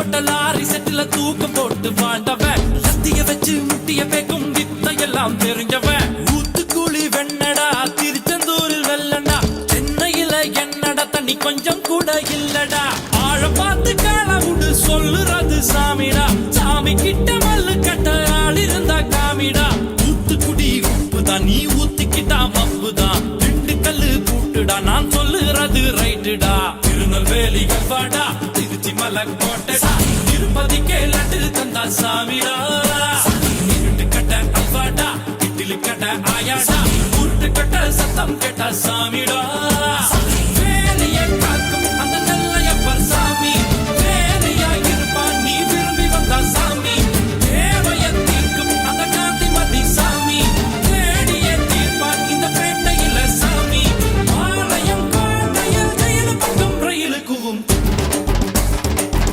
ஓட்ட லாரி செட்டில தூக்கம் போட்டு வாழ்ந்தவன் லத்திய வச்சு முட்டிய பேக்கும் வித்தையெல்லாம் தெரிஞ்சவன் ஊத்துக்குழி வெண்ணடா திருச்செந்தூரில் வெள்ளடா சென்னையில என்னடா தண்ணி கொஞ்சம் கூட இல்லடா ஆழ பார்த்து காலமுடு சொல்லுறது சாமிடா சாமி கிட்ட மல்லு கட்ட ஆள் இருந்தா காமிடா ஊத்துக்குடி உப்புதான் நீ ஊத்திக்கிட்டா மப்புதான் ரெண்டு கல்லு கூட்டுடா நான் சொல்லுறது ரைட்டுடா திருநெல்வேலி வாடா திருச்சி மலக்கோட்டடா திருப்பதிக்கே லட்டு தந்தா சாமிடா இருட்டு கட்ட அல்வாடா இட்லி கட்ட ஆயாடா உருட்டு கட்ட சத்தம் கேட்டா சாமிடா